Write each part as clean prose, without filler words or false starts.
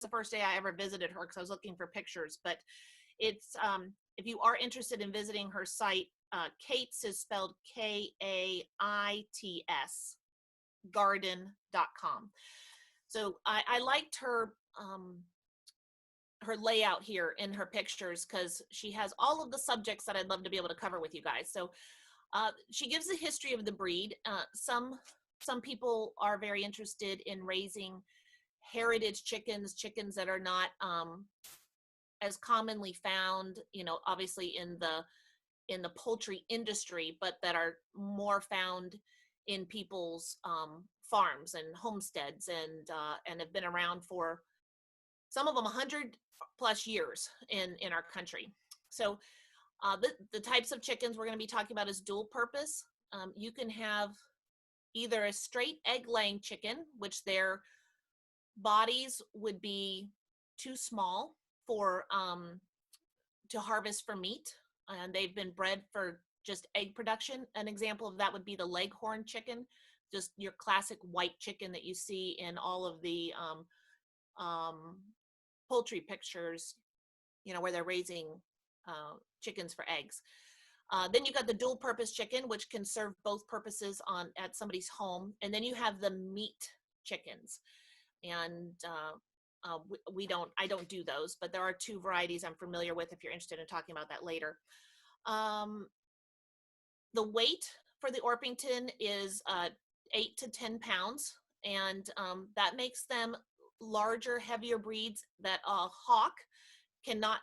the first day I ever visited her because I was looking for pictures, but it's, if you are interested in visiting her site, Kate's is spelled Kaits, garden.com. So I liked her layout here in her pictures because she has all of the subjects that I'd love to be able to cover with you guys. So she gives the history of the breed. Some people are very interested in raising heritage chickens, chickens that are not as commonly found, you know, obviously in the poultry industry, but that are more found in people's farms and homesteads, and have been around for some of them 100 plus years in our country. So the types of chickens we're going to be talking about is dual purpose. You can have either a straight egg laying chicken, which their bodies would be too small for to harvest for meat, and they've been bred for just egg production. An example of that would be the leghorn chicken, just your classic white chicken that you see in all of the poultry pictures, you know, where they're raising chickens for eggs. Then you've got the dual purpose chicken, which can serve both purposes at somebody's home. And then you have the meat chickens. And I don't do those, but there are two varieties I'm familiar with if you're interested in talking about that later. The weight for the Orpington is 8 to 10 pounds, and that makes them larger, heavier breeds that a hawk cannot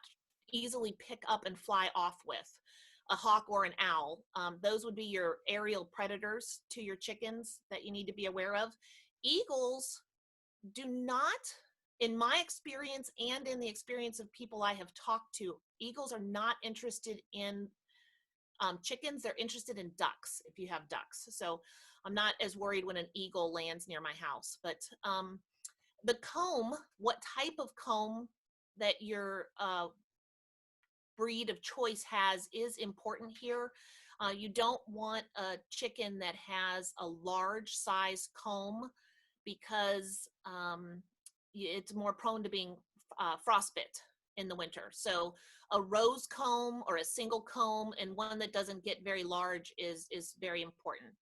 easily pick up and fly off with. A hawk or an owl. Those would be your aerial predators to your chickens that you need to be aware of. Eagles do not, in my experience and in the experience of people I have talked to, eagles are not interested in chickens. They're interested in ducks, if you have ducks. So I'm not as worried when an eagle lands near my house. But the comb, what type of comb that your breed of choice has is important here. You don't want a chicken that has a large size comb because it's more prone to being frostbite in the winter. So a rose comb or a single comb and one that doesn't get very large is very important.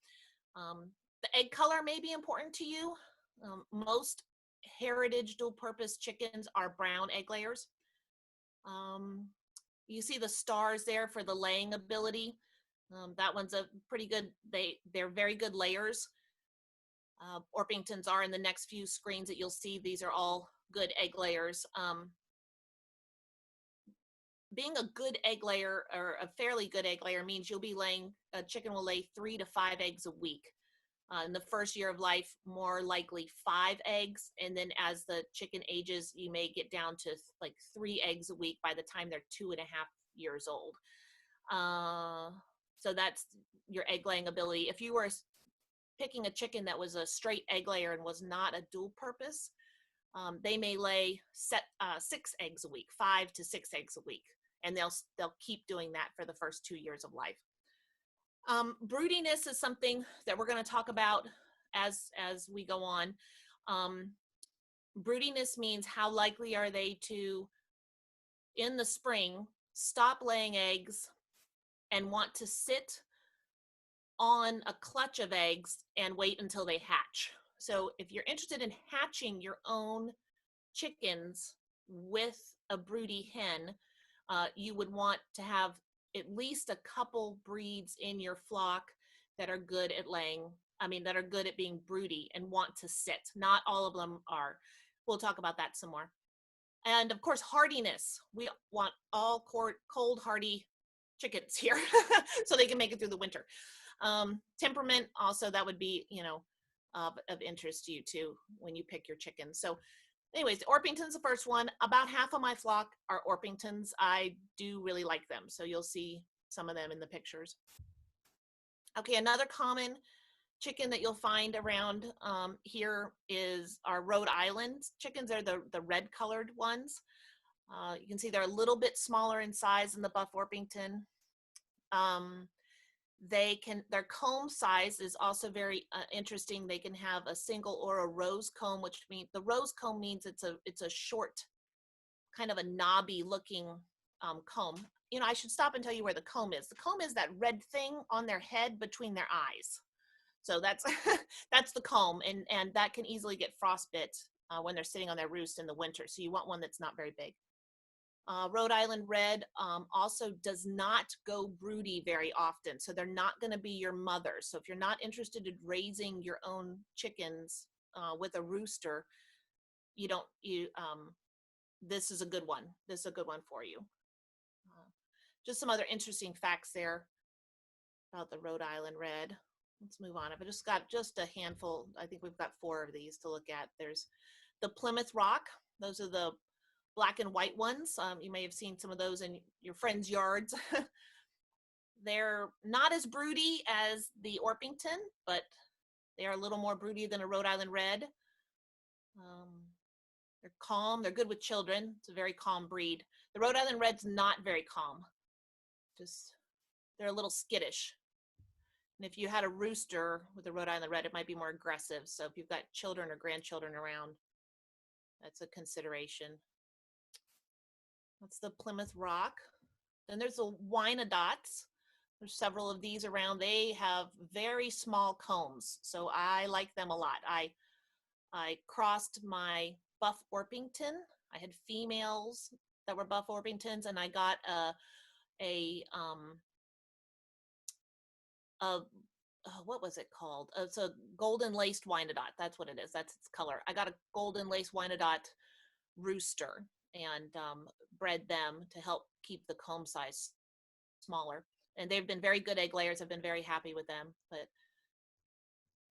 The egg color may be important to you. Most heritage dual purpose chickens are brown egg layers. You see the stars there for the laying ability. That one's a pretty good, they're very good layers. Orpingtons are in the next few screens that you'll see. These are all good egg layers. Being a good egg layer or a fairly good egg layer means you'll be laying, a chicken will lay 3 to 5 eggs a week. In the first year of life, more likely 5 eggs. And then as the chicken ages, you may get down to like 3 eggs a week by the time they're 2.5 years old. So that's your egg laying ability. If you were picking a chicken that was a straight egg layer and was not a dual purpose, they may lay 6 eggs a week, 5 to 6 eggs a week. And they'll keep doing that for the first 2 years of life. Broodiness is something that we're going to talk about as we go on. Broodiness means how likely are they to, in the spring, stop laying eggs and want to sit on a clutch of eggs and wait until they hatch. So if you're interested in hatching your own chickens with a broody hen, you would want to have at least a couple breeds in your flock that are good at laying, that are good at being broody and want to sit. Not all of them are. We'll talk about that some more. And of course, hardiness. We want all cold, hardy chickens here so they can make it through the winter. Temperament, also, that would be, of interest to you too when you pick your chickens. So anyways, the Orpington's the first one. About half of my flock are Orpingtons. I do really like them. So you'll see some of them in the pictures. Okay, another common chicken that you'll find around here is our Rhode Island chickens. They're the red colored ones. You can see they're a little bit smaller in size than the Buff Orpington. their comb size is also very interesting. They can have a single or a rose comb, which means the rose comb means it's a short, kind of a knobby looking comb. You know, I should stop and tell you where the comb is. The comb is that red thing on their head between their eyes. So that's that's the comb, and that can easily get frostbite when they're sitting on their roost in the winter. So you want one that's not very big. Rhode Island Red also does not go broody very often, so they're not going to be your mother. So if you're not interested in raising your own chickens with a rooster, this is a good one. This is a good one for you. Just some other interesting facts there about the Rhode Island Red. Let's move on. I've just got just a handful. I think we've got 4 of these to look at. There's the Plymouth Rock. Those are the black and white ones. You may have seen some of those in your friends' yards. They're not as broody as the Orpington, but they are a little more broody than a Rhode Island Red. They're calm. They're good with children. It's a very calm breed. The Rhode Island Red's not very calm. They're a little skittish. And if you had a rooster with a Rhode Island Red, it might be more aggressive. So if you've got children or grandchildren around, that's a consideration. That's the Plymouth Rock. Then there's the Wyandottes. There's several of these around. They have very small combs, so I like them a lot. I crossed my Buff Orpington. I had females that were Buff Orpingtons, and I got what was it called? It's a golden laced Wyandotte. That's what it is. That's its color. I got a golden laced Wyandotte rooster and bred them to help keep the comb size smaller. And they've been very good egg layers. I've been very happy with them. But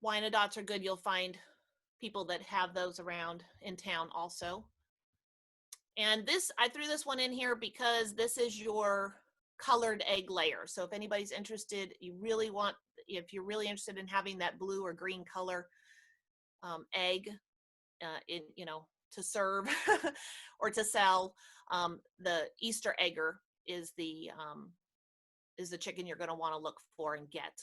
Wyandottes are good. You'll find people that have those around in town also. And I threw this one in here because this is your colored egg layer. So if anybody's interested, if you're really interested in having that blue or green color egg to serve or to sell, the Easter egger is the chicken you're going to want to look for and get.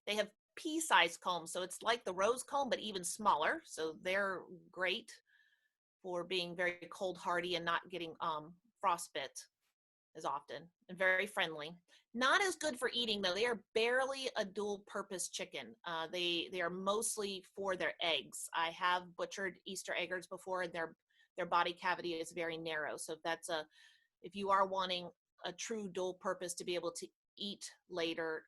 They have pea-sized combs, so it's like the rose comb but even smaller. So they're great for being very cold hardy and not getting frostbite as often, and very friendly. Not as good for eating though. They are barely a dual purpose chicken. They are mostly for their eggs. I have butchered Easter eggers before, and their body cavity is very narrow. So if you are wanting a true dual purpose to be able to eat later,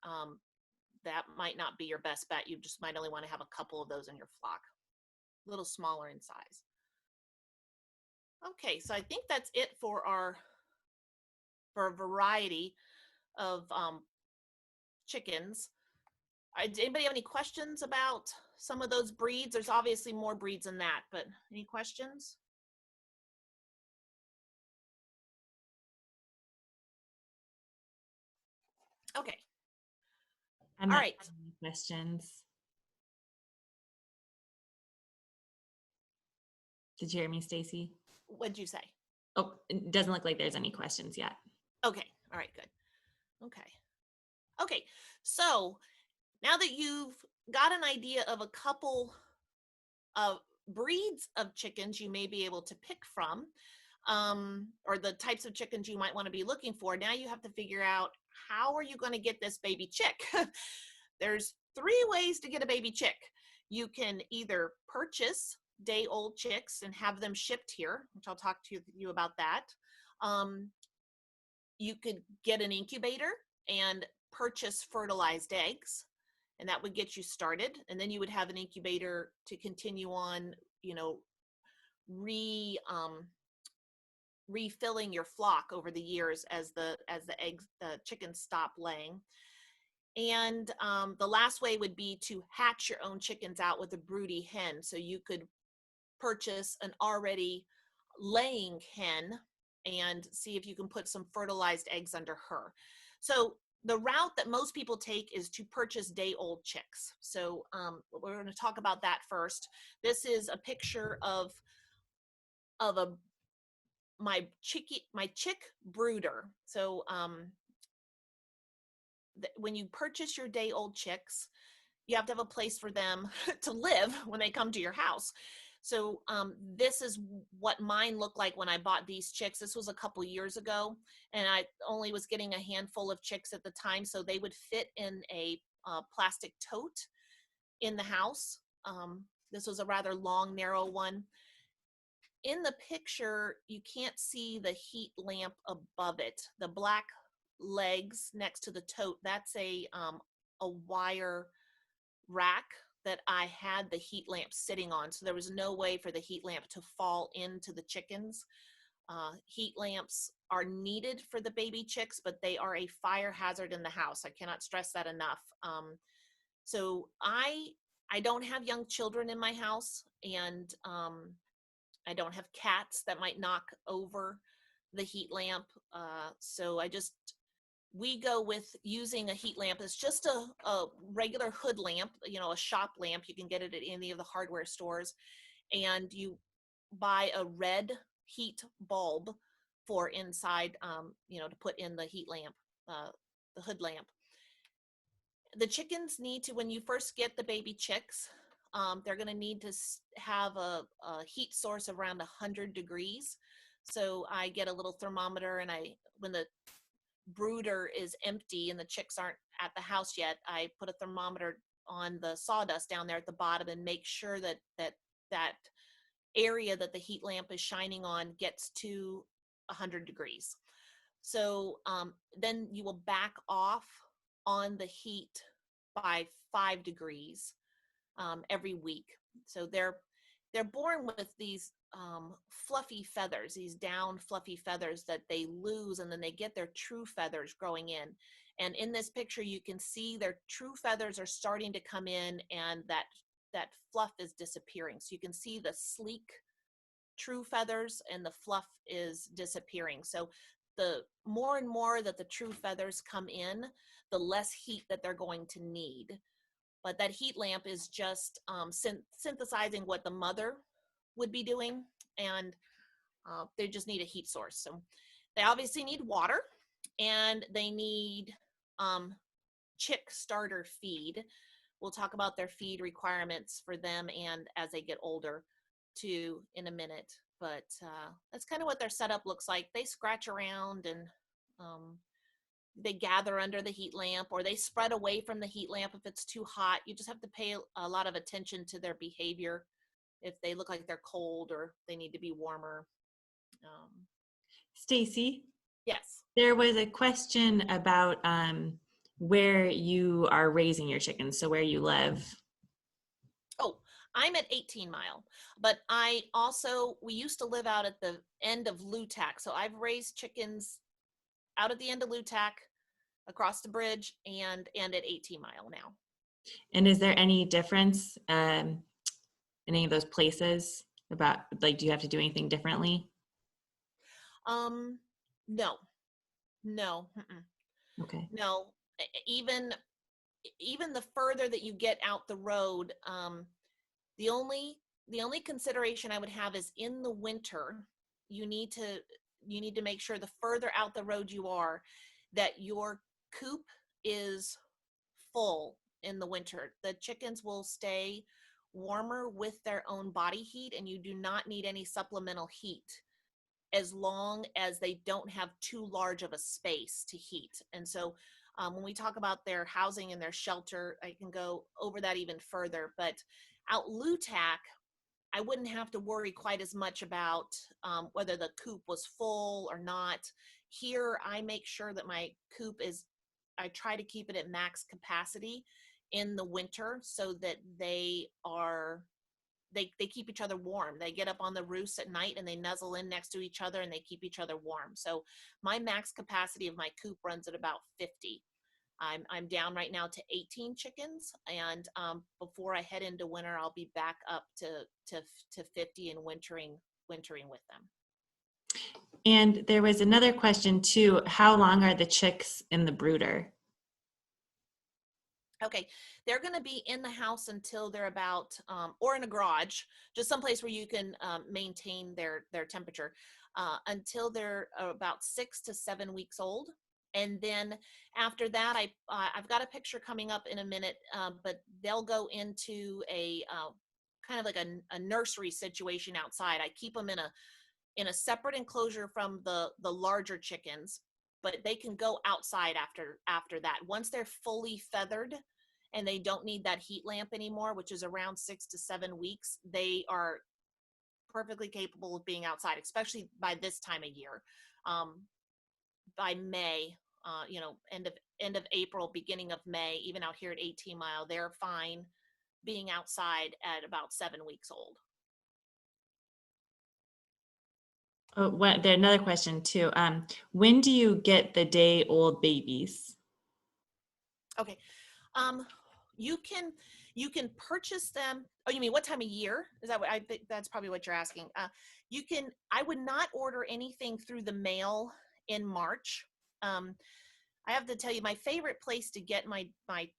that might not be your best bet. You just might only want to have a couple of those in your flock, a little smaller in size. Okay, so I think that's it for a variety of chickens. Did anybody have any questions about some of those breeds? There's obviously more breeds than that, but any questions? Okay. All right. Questions? Did you hear me, Stacy? What'd you say? Oh, it doesn't look like there's any questions yet. Okay. All right, good. Okay. So now that you've got an idea of a couple of breeds of chickens you may be able to pick from, or the types of chickens you might want to be looking for, now you have to figure out, how are you going to get this baby chick? There's 3 ways to get a baby chick. You can either purchase day-old chicks and have them shipped here, which I'll talk to you about that. You could get an incubator and purchase fertilized eggs, and that would get you started. And then you would have an incubator to continue on, refilling your flock over the years as the chickens stop laying. And the last way would be to hatch your own chickens out with a broody hen. So you could purchase an already laying hen and see if you can put some fertilized eggs under her. So the route that most people take is to purchase day-old chicks. So we're going to talk about that first. This is a picture of my chick brooder. So when you purchase your day-old chicks, you have to have a place for them to live when they come to your house. So this is what mine looked like when I bought these chicks. This was a couple years ago, and I only was getting a handful of chicks at the time, so they would fit in a plastic tote in the house. This was a rather long, narrow one. In the picture, you can't see the heat lamp above it. The black legs next to the tote, that's a wire rack that I had the heat lamp sitting on. So there was no way for the heat lamp to fall into the chickens. Heat lamps are needed for the baby chicks, but they are a fire hazard in the house. I cannot stress that enough. So I don't have young children in my house, and I don't have cats that might knock over the heat lamp. So we go with using a heat lamp. It's just a regular hood lamp, a shop lamp. You can get it at any of the hardware stores. And you buy a red heat bulb for inside, to put in the heat lamp, the hood lamp. The chickens need to, when you first get the baby chicks, they're going to need to have a heat source around 100 degrees. So I get a little thermometer, and when the brooder is empty and the chicks aren't at the house yet, I put a thermometer on the sawdust down there at the bottom and make sure that area that the heat lamp is shining on gets to 100 degrees. So then you will back off on the heat by 5 degrees every week. So they're born with these fluffy feathers, these down fluffy feathers that they lose, and then they get their true feathers growing in. And in this picture, you can see their true feathers are starting to come in, and that fluff is disappearing. So you can see the sleek true feathers, and the fluff is disappearing. So the more and more that the true feathers come in, the less heat that they're going to need. But that heat lamp is just synthesizing what the mother would be doing, and they just need a heat source. So they obviously need water, and they need chick starter feed. We'll talk about their feed requirements for them and as they get older too in a minute. But that's kind of what their setup looks like. They scratch around, and they gather under the heat lamp, or they spread away from the heat lamp if it's too hot. You just have to pay a lot of attention to their behavior if they look like they're cold or they need to be warmer. Stacy? Yes. There was a question about where you are raising your chickens, so where you live. Oh, I'm at 18 Mile, but we used to live out at the end of Lutak. So I've raised chickens out at the end of Lutak, across the bridge, and at 18 Mile now. And is there any difference in any of those places about, like, do you have to do anything differently? No. Mm-mm. Okay. No. Even the further that you get out the road, the only consideration I would have is in the winter, you need to make sure the further out the road you are, that your coop is full in the winter. The chickens will stay warmer with their own body heat, and you do not need any supplemental heat as long as they don't have too large of a space to heat. And so when we talk about their housing and their shelter, I can go over that even further. But out Lutak, I wouldn't have to worry quite as much about whether the coop was full or not. Here, I make sure that my coop I try to keep it at max capacity in the winter, so that they keep each other warm. They get up on the roost at night and they nuzzle in next to each other, and they keep each other warm. So my max capacity of my coop runs at about 50. I'm down right now to 18 chickens, and before I head into winter, I'll be back up to 50 and wintering with them. And there was another question too. How long are the chicks in the brooder? Okay, they're going to be in the house until they're about, or in a garage, just someplace where you can maintain their temperature, until they're about 6 to 7 weeks old. And then after that, I've got a picture coming up in a minute, but they'll go into a kind of like a nursery situation outside. I keep them in a separate enclosure from the larger chickens, but they can go outside after that. Once they're fully feathered and they don't need that heat lamp anymore, which is around 6 to 7 weeks, they are perfectly capable of being outside, especially by this time of year. By May, end of April, beginning of May, even out here at 18 Mile, they're fine being outside at about 7 weeks old. Oh, there's another question too. When do you get the day-old babies? Okay. You can purchase them. Oh, you mean what time of year? Is that what I think? That's probably what you're asking. I would not order anything through the mail in March. I have to tell you, my favorite place to get my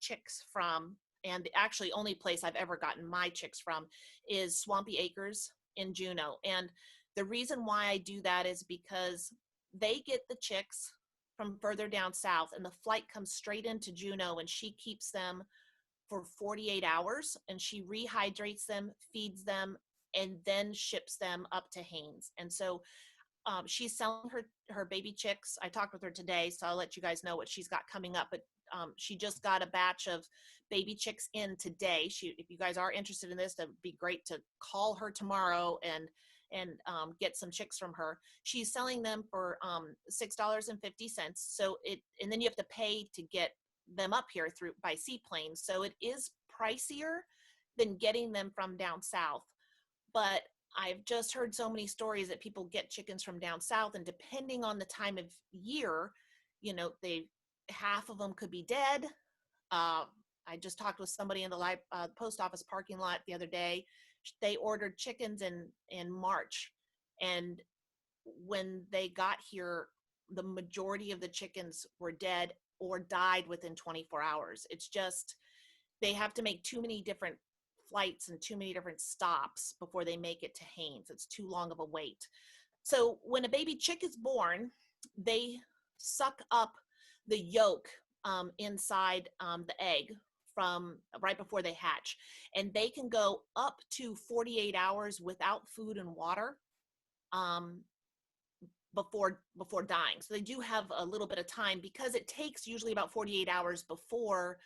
chicks from, and the actually only place I've ever gotten my chicks from, is Swampy Acres in Juneau. And the reason why I do that is because they get the chicks from further down south, and the flight comes straight into Juneau, and she keeps them for 48 hours, and she rehydrates them, feeds them, and then ships them up to Haines. And so she's selling her baby chicks. I talked with her today, so I'll let you guys know what she's got coming up. But she just got a batch of baby chicks in today. If you guys are interested in this, it'd be great to call her tomorrow and get some chicks from her. She's selling them for $6.50. So and then you have to pay to get them up here by seaplane. So it is pricier than getting them from down south. But I've just heard so many stories that people get chickens from down south, and depending on the time of year, half of them could be dead. I just talked with somebody in the post office parking lot the other day. They ordered chickens in March, and when they got here, the majority of the chickens were dead or died within 24 hours. It's just, they have to make too many different flights and too many different stops before they make it to Haines. It's too long of a wait. So when a baby chick is born, they suck up the yolk inside the egg from right before they hatch, and they can go up to 48 hours without food and water before dying. So they do have a little bit of time, because it takes usually about 48 hours before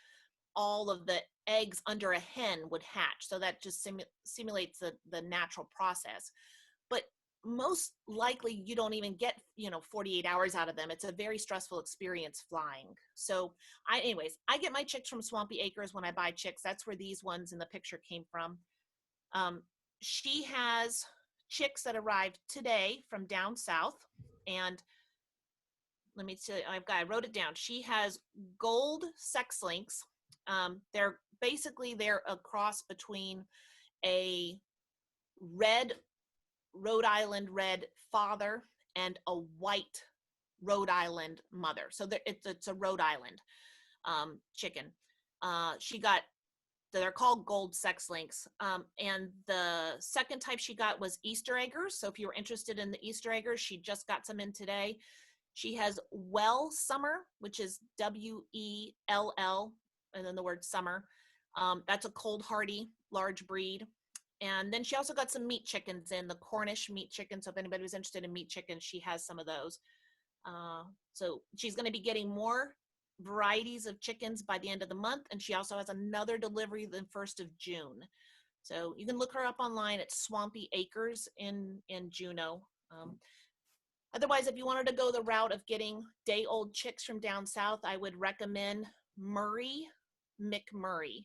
all of the eggs under a hen would hatch. So that just simulates the natural process. But most likely you don't even get 48 hours out of them. It's a very stressful experience flying. So I get my chicks from Swampy Acres when I buy chicks. That's where these ones in the picture came from. She has chicks that arrived today from down south, and let me tell you, I wrote it down. She has gold sex links. They're a cross between a red Rhode Island red father and a white Rhode Island mother. So it's a Rhode Island chicken. They're called gold sex links. And the second type she got was Easter eggers. So if you were interested in the Easter eggers, she just got some in today. She has Well Summer, which is WELL, and then the word summer. That's a cold hardy large breed. And then she also got some meat chickens in, the Cornish meat chicken. So if anybody was interested in meat chickens, she has some of those. So she's going to be getting more varieties of chickens by the end of the month. And she also has another delivery the 1st of June. So you can look her up online at Swampy Acres in Juneau. Otherwise, if you wanted to go the route of getting day-old chicks from down south, I would recommend Murray McMurray.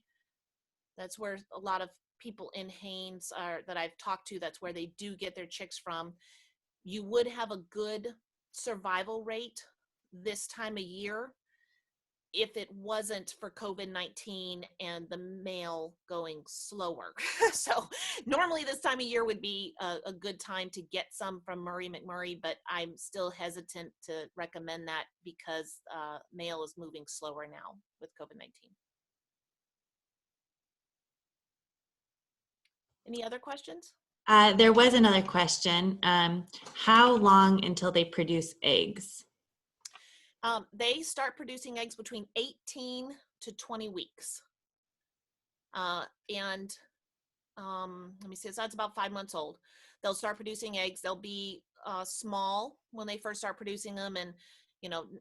That's where a lot of people in Haines that I've talked to, that's where they do get their chicks from. You would have a good survival rate this time of year if it wasn't for COVID-19 and the mail going slower. So normally this time of year would be a good time to get some from Murray McMurray, but I'm still hesitant to recommend that because mail is moving slower now with COVID-19. Any other questions? There was another question. How long until they produce eggs? They start producing eggs between 18 to 20 weeks. And let me see, so that's about 5 months old. They'll start producing eggs. They'll be small when they first start producing them, and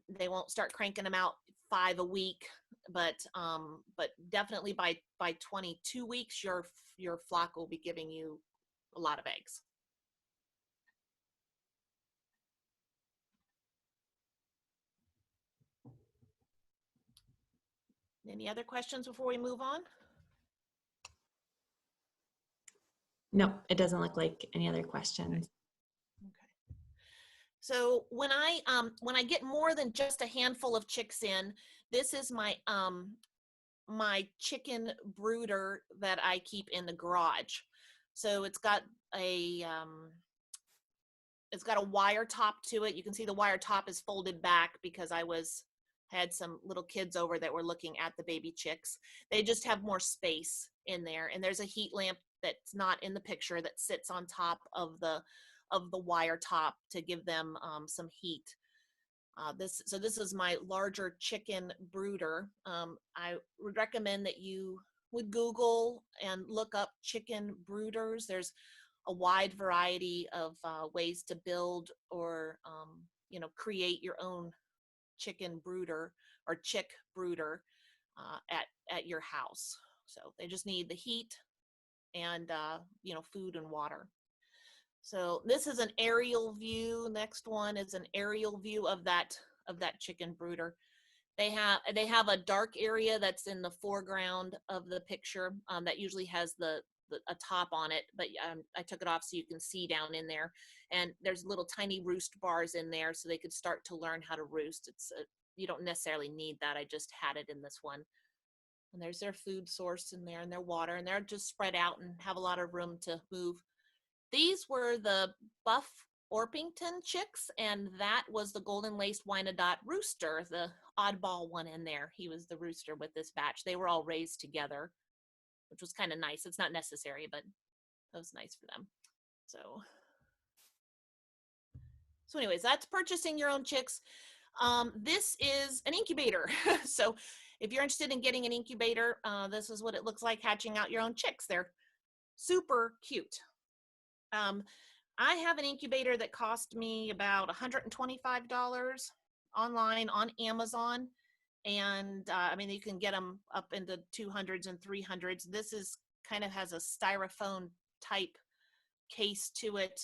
they won't start cranking them out 5 a week. But definitely by 22 weeks, your flock will be giving you a lot of eggs. Any other questions before we move on? No, it doesn't look like any other questions. Okay. So when I get more than just a handful of chicks in, this is my chicken brooder that I keep in the garage. So it's got a wire top to it. You can see the wire top is folded back because I had some little kids over that were looking at the baby chicks. They just have more space in there, and there's a heat lamp that's not in the picture that sits on top of the wire top to give them some heat. This is my larger chicken brooder. I would recommend that you would Google and look up chicken brooders. There's a wide variety of ways to build or create your own chicken brooder or chick brooder at your house. So they just need the heat and food and water. So this is an aerial view. Next one is an aerial view of that chicken brooder. They have a dark area that's in the foreground of the picture that usually has a top on it, but I took it off so you can see down in there. And there's little tiny roost bars in there so they could start to learn how to roost. You don't necessarily need that. I just had it in this one. And there's their food source in there and their water, and they're just spread out and have a lot of room to move. These were the Buff Orpington chicks, and that was the golden laced Wyandotte rooster, the oddball one in there. He was the rooster with this batch. They were all raised together, which was kind of nice. It's not necessary, but that was nice for them. So anyways, that's purchasing your own chicks. This is an incubator. So if you're interested in getting an incubator, this is what it looks like hatching out your own chicks. They're super cute. I have an incubator that cost me about $125 online on Amazon. And you can get them up into 200s and 300s. This is kind of has a styrofoam type case to it.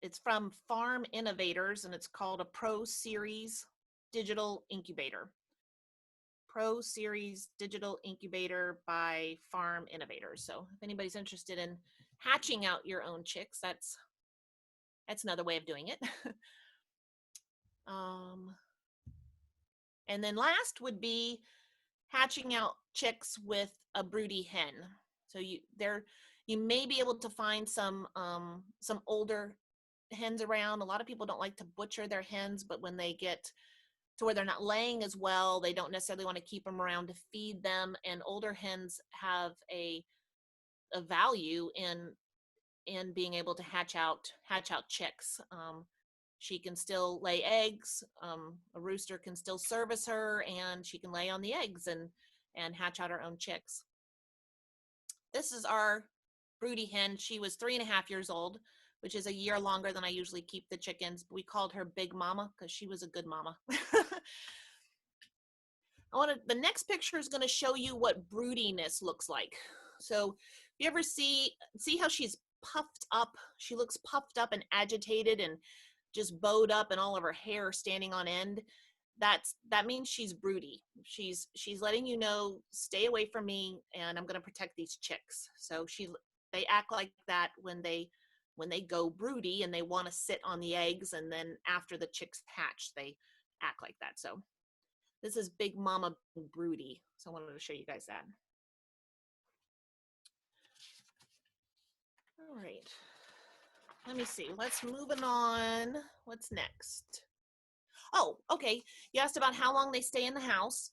It's from Farm Innovators, and it's called a Pro Series Digital Incubator. Pro Series Digital Incubator by Farm Innovators. So if anybody's interested in hatching out your own chicks, that's another way of doing it. And then last would be hatching out chicks with a broody hen. So you may be able to find some older hens around. A lot of people don't like to butcher their hens, but when they get to where they're not laying as well, they don't necessarily want to keep them around to feed them. And older hens have a value in being able to hatch out chicks. She can still lay eggs. A rooster can still service her, and she can lay on the eggs and hatch out her own chicks. This is our broody hen. She was 3.5 years old, which is a year longer than I usually keep the chickens. We called her Big Mama because she was a good mama. The next picture is going to show you what broodiness looks like. So if you ever see how she's puffed up, she looks puffed up and agitated and just bowed up and all of her hair standing on end. That means she's broody. She's letting you know, stay away from me, and I'm going to protect these chicks. So they act like that when they go broody and they want to sit on the eggs, and then after the chicks hatch, they act like that. So this is Big Mama Broody. So I wanted to show you guys that. All right. Let me see. Let's move on. What's next? Oh, okay. You asked about how long they stay in the house.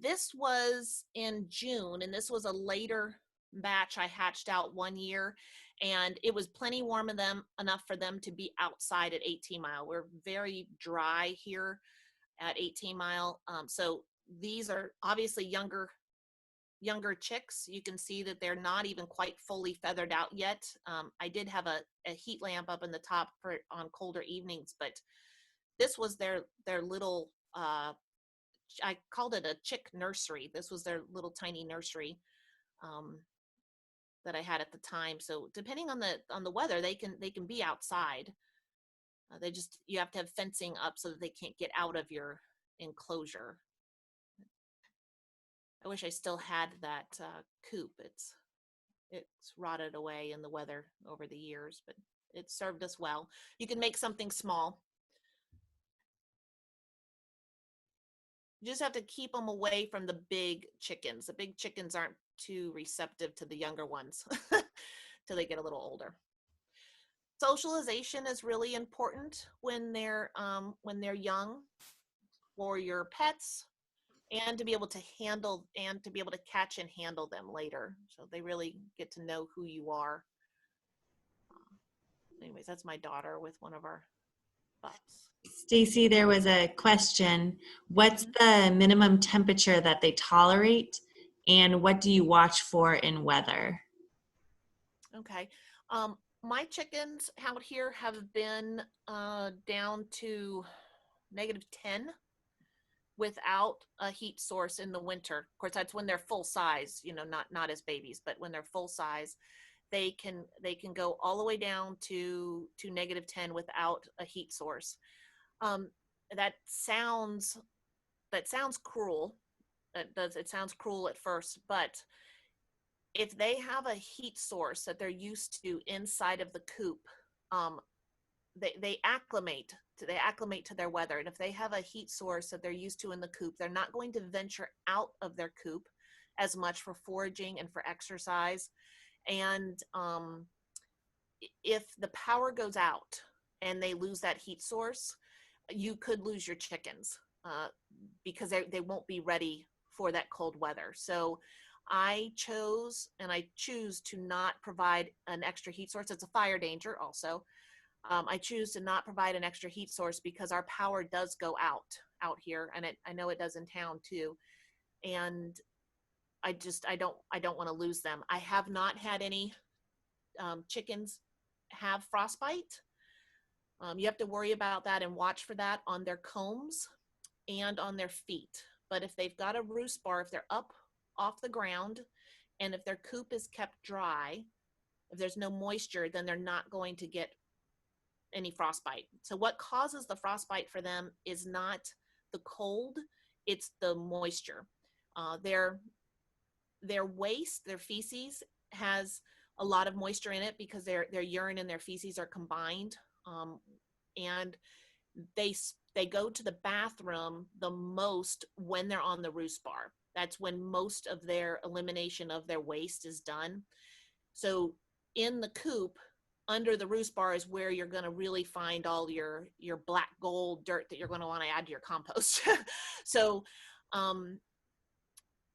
This was in June, and this was a later batch I hatched out one year. and it was plenty warm of them enough for them to be outside at 18 Mile. We're very dry here at 18 Mile. So these are obviously younger chicks. You can see that they're not even quite fully feathered out yet. I did have a heat lamp up in the top for on colder evenings, but this was their little, I called it a chick nursery. This was their little tiny nursery that I had at the time. So depending on the weather, they can be outside. You have to have fencing up so that they can't get out of your enclosure. I wish I still had that coop. It's rotted away in the weather over the years, but it served us well. You can make something small. You just have to keep them away from the big chickens. The big chickens aren't too receptive to the younger ones till they get a little older. Socialization is really important when they're young, for your pets, and to be able to handle and to be able to catch and handle them later. So they really get to know who you are. Anyways, that's my daughter with one of our pups. Stacy, there was a question. What's the minimum temperature that they tolerate, and what do you watch for in weather? Okay. My chickens out here have been down to -10 without a heat source in the winter. Of course, that's when they're full size, not as babies, but when they're full size, they can go all the way down to -10 without a heat source. That sounds cruel. It sounds cruel at first, but if they have a heat source that they're used to inside of the coop, they acclimate to their weather. And if they have a heat source that they're used to in the coop, they're not going to venture out of their coop as much for foraging and for exercise. And if the power goes out and they lose that heat source, you could lose your chickens because they won't be ready for that cold weather. So I choose to not provide an extra heat source. It's a fire danger also. I choose to not provide an extra heat source because our power does go out here, and I know it does in town too. And I don't want to lose them. I have not had any chickens have frostbite. You have to worry about that and watch for that on their combs and on their feet. But if they've got a roost bar, if they're up off the ground, and if their coop is kept dry, if there's no moisture, then they're not going to get any frostbite. So what causes the frostbite for them is not the cold, it's the moisture. Their waste, their feces, has a lot of moisture in it because their urine and their feces are combined, and they go to the bathroom the most when they're on the roost bar. That's when most of their elimination of their waste is done. So in the coop, under the roost bar, is where you're going to really find all your black gold dirt that you're going to want to add to your compost. So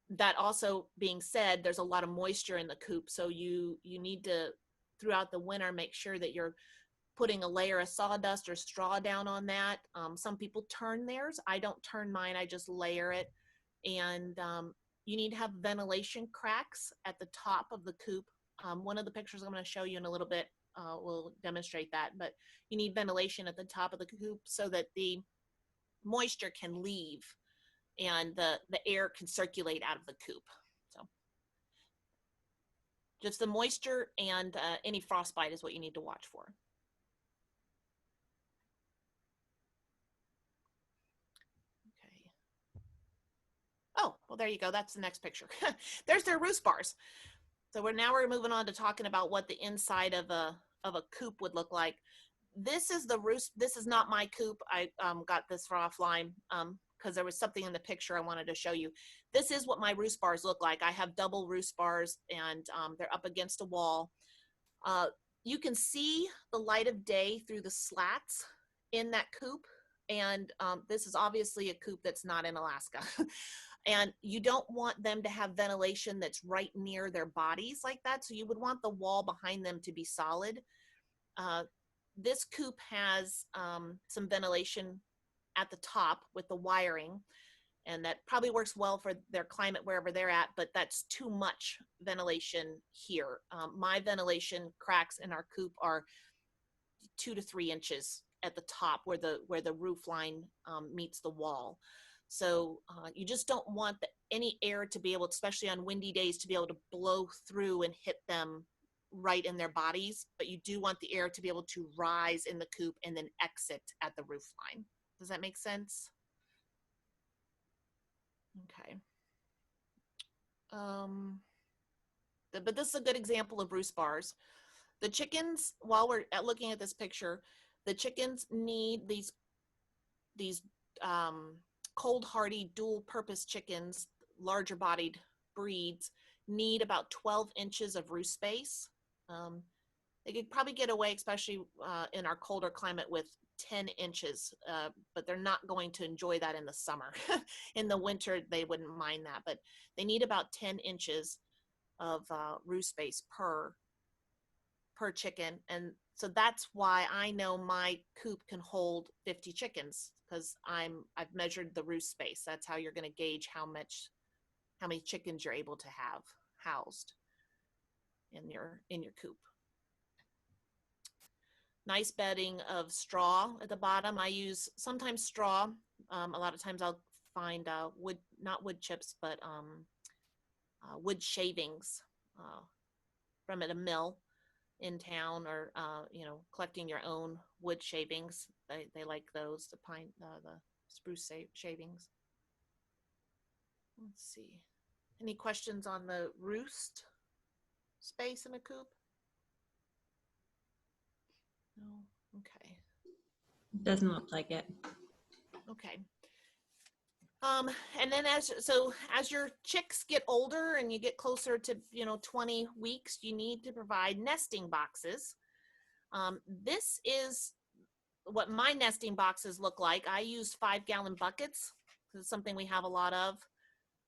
that also being said, there's a lot of moisture in the coop. So you need to, throughout the winter, make sure that you're putting a layer of sawdust or straw down on that. Some people turn theirs. I don't turn mine. I just layer it. And you need to have ventilation cracks at the top of the coop. One of the pictures I'm going to show you in a little bit will demonstrate that. But you need ventilation at the top of the coop so that the moisture can leave and the air can circulate out of the coop. So just the moisture and any frostbite is what you need to watch for. Okay. Oh, well, there you go. That's the next picture. There's their roost bars. So we're moving on to talking about what the inside of a coop would look like. This is the roost. This is not my coop. I got this from offline because there was something in the picture I wanted to show you. This is what my roost bars look like. I have double roost bars, and they're up against a wall. You can see the light of day through the slats in that coop, and this is obviously a coop that's not in Alaska. And you don't want them to have ventilation that's right near their bodies like that. So you would want the wall behind them to be solid. This coop has some ventilation at the top with the wiring, and that probably works well for their climate wherever they're at, but that's too much ventilation here. My ventilation cracks in our coop are 2 to 3 inches at the top where the roof line meets the wall. So you just don't want any air to be able, especially on windy days, to be able to blow through and hit them right in their bodies. But you do want the air to be able to rise in the coop and then exit at the roof line. Does that make sense? Okay. But this is a good example of roost bars. The chickens, while we're looking at this picture, the chickens need these cold hardy dual purpose chickens, larger bodied breeds, need about 12 inches of roost space. They could probably get away, especially in our colder climate, with 10 inches, but they're not going to enjoy that in the summer. In the winter, they wouldn't mind that, but they need about 10 inches of roost space per chicken. And so that's why I know my coop can hold 50 chickens, because I've measured the roost space. That's how you're going to gauge how many chickens you're able to have housed in your coop. Nice bedding of straw at the bottom. I use sometimes straw. A lot of times I'll find wood, not wood chips, but wood shavings from at a mill in town, or collecting your own wood shavings. They like those, the spruce shavings. Let's see. Any questions on the roost space in a coop? No. Okay. Doesn't look like it. Okay. And then as your chicks get older and you get closer to 20 weeks, you need to provide nesting boxes. This is what my nesting boxes look like. I use 5-gallon buckets. This is something we have a lot of.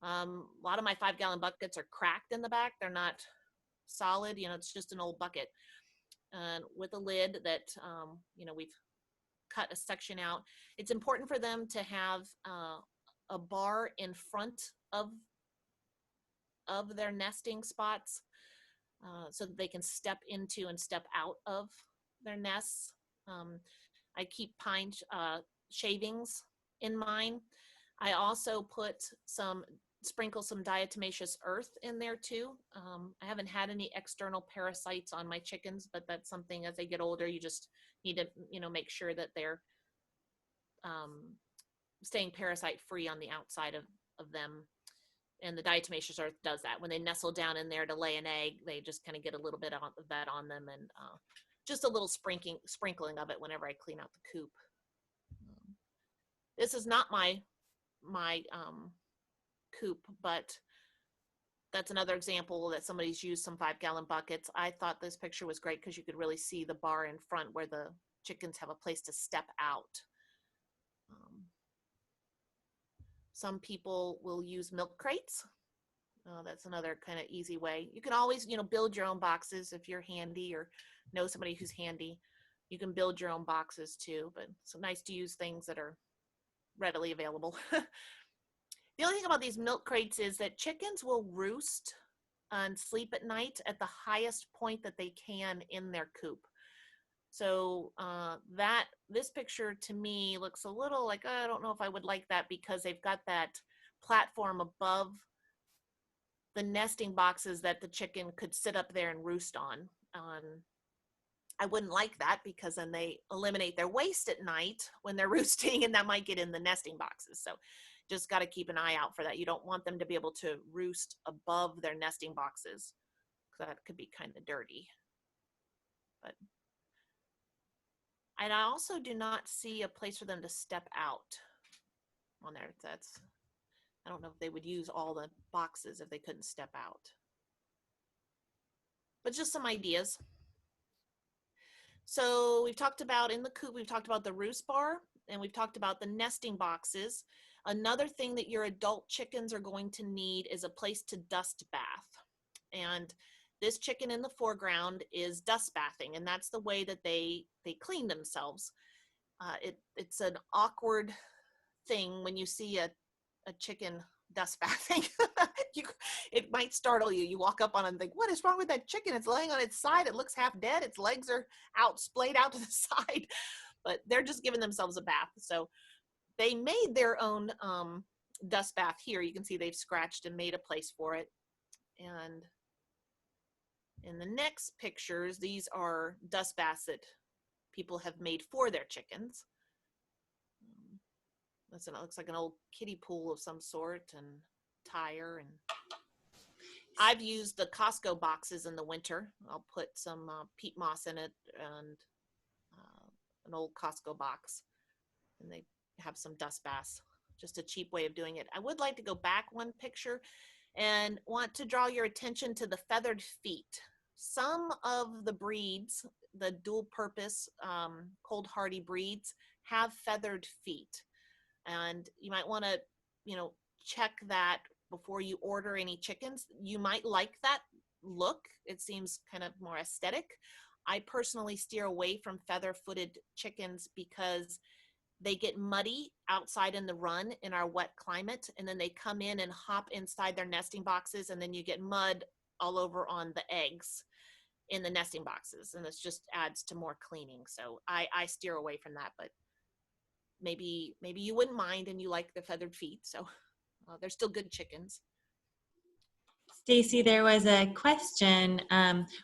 A lot of my 5-gallon buckets are cracked in the back. They're not solid. It's just an old bucket, and with a lid that we've cut a section out. It's important for them to have a bar in front of their nesting spots, so that they can step into and step out of their nests. I keep pine shavings in mine. I also sprinkle some diatomaceous earth in there too. I haven't had any external parasites on my chickens, but that's something, as they get older, you just need to make sure that they're staying parasite free on the outside of them. And the diatomaceous earth does that. When they nestle down in there to lay an egg, they just kind of get a little bit of that on them, and just a little sprinkling of it whenever I clean out the coop. This is not my coop, but that's another example that somebody's used some 5-gallon buckets. I thought this picture was great because you could really see the bar in front where the chickens have a place to step out. Some people will use milk crates. That's another kind of easy way. You can always, build your own boxes if you're handy or know somebody who's handy. You can build your own boxes too, but it's nice to use things that are readily available. The only thing about these milk crates is that chickens will roost and sleep at night at the highest point that they can in their coop. So this picture to me looks a little like, I don't know if I would like that, because they've got that platform above the nesting boxes that the chicken could sit up there and roost on. I wouldn't like that, because then they eliminate their waste at night when they're roosting, and that might get in the nesting boxes. So just got to keep an eye out for that. You don't want them to be able to roost above their nesting boxes, because that could be kind of dirty. But and I also do not see a place for them to step out on there. I don't know if they would use all the boxes if they couldn't step out. But just some ideas. So we've talked about in the coop, we've talked about the roost bar, and we've talked about the nesting boxes. Another thing that your adult chickens are going to need is a place to dust bath. And this chicken in the foreground is dust bathing, and that's the way that they clean themselves. It's an awkward thing when you see a chicken dust bathing. you, it might startle you. You walk up on it and think, what is wrong with that chicken? It's laying on its side. It looks half dead. Its legs are out, splayed out to the side, but they're just giving themselves a bath. So they made their own dust bath here. You can see they've scratched and made a place for it. And in the next pictures, these are dust baths that people have made for their chickens. It looks like an old kiddie pool of some sort, and tire. And I've used the Costco boxes in the winter. I'll put some peat moss in it and an old Costco box, and they have some dust baths. Just a cheap way of doing it. I would like to go back one picture and want to draw your attention to the feathered feet. Some of the breeds, the dual purpose cold hardy breeds, have feathered feet. And you might want to, check that before you order any chickens. You might like that look. It seems kind of more aesthetic. I personally steer away from feather-footed chickens because they get muddy outside in the run in our wet climate, and then they come in and hop inside their nesting boxes, and then you get mud all over on the eggs in the nesting boxes, and this just adds to more cleaning. So I steer away from that, but maybe you wouldn't mind and you like the feathered feet, so they're still good chickens. Stacy, there was a question.